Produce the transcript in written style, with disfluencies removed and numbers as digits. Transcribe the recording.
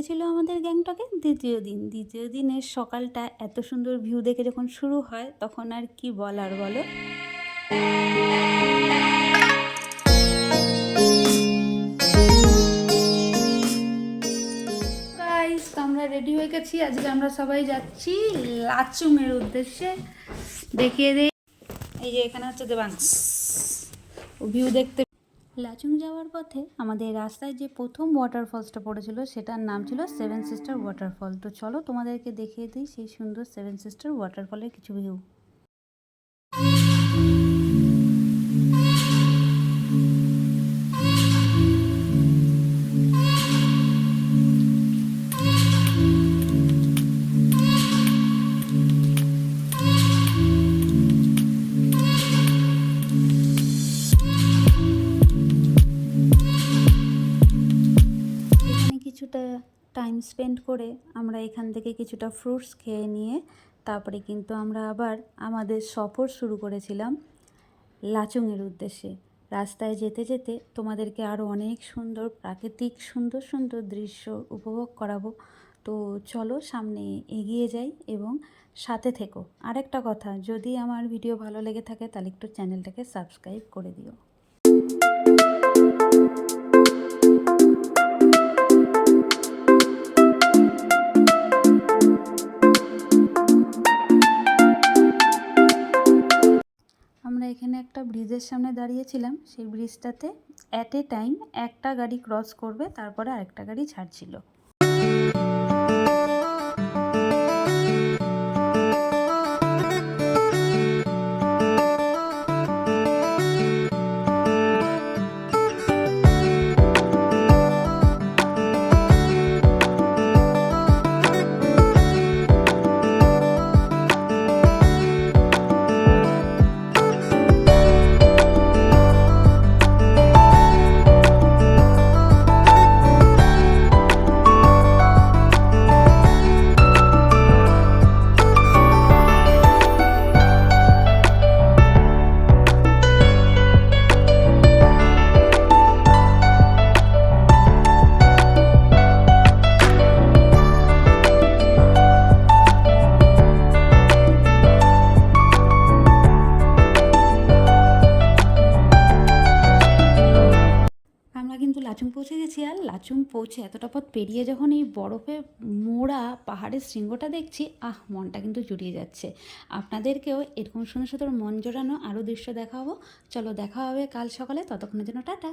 ছিল আমাদের গ্যাংটকে দ্বিতীয় দিনের সকালটা এত সুন্দর ভিউ দেখে যখন শুরু হয় তখন আর কি বলার বলো। গাইস, তো আমরা রেডি হয়ে গেছি। আজকে আমরা সবাই যাচ্ছি লাচুংয়ের উদ্দেশ্যে। দেখিয়ে দেই, এই যে এখানে হচ্ছে দেবাংশ ভিউ দেখতে। লাচুং যাওয়ার পথে আমাদের রাস্তায় যে প্রথম ওয়াটারফলসটা পড়েছিল সেটার নাম ছিল সেভেন সিস্টার ওয়াটারফল। তো চলো তোমাদেরকে দেখিয়ে দিই সেই সুন্দর সেভেন সিস্টার ওয়াটারফলের কিছু ভিউ। কিছুটা টাইম স্পেন্ড করে আমরা এখান থেকে কিছুটা ফ্রুটস খেয়ে নিয়ে তারপরে কিন্তু আমরা আবার আমাদের সফর শুরু করেছিলাম লাচুংয়ের উদ্দেশ্যে। রাস্তায় যেতে যেতে তোমাদেরকে আরও অনেক সুন্দর প্রাকৃতিক সুন্দর সুন্দর দৃশ্য উপভোগ করাবো। তো চলো সামনে এগিয়ে যাই এবং সাথে থেকো। আরেকটা কথা, যদি আমার ভিডিও ভালো লেগে থাকে তাহলে একটু চ্যানেলটাকে সাবস্ক্রাইব করে দিও। আমরা এখানে একটা ব্রিজের সামনে দাঁড়িয়েছিলাম। সেই ব্রিজটাতে অ্যাট এ টাইম একটা গাড়ি ক্রস করবে, তারপরে আরেকটা গাড়ি ছাড়ছিল। কিন্তু লাচুং পৌঁছে গেছি। আর লাচুং পৌঁছে এতটা পথ পেরিয়ে যখন এই বরফে মোড়া পাহাড়ের শৃঙ্গটা দেখছি, মনটা কিন্তু জুড়িয়ে যাচ্ছে। আপনাদেরকেও এরকম সুন্দর সুন্দর মন জোড়ানো আরও দৃশ্য দেখাবো। চলো দেখা হবে কাল সকালে, ততক্ষণের জন্য টাটা।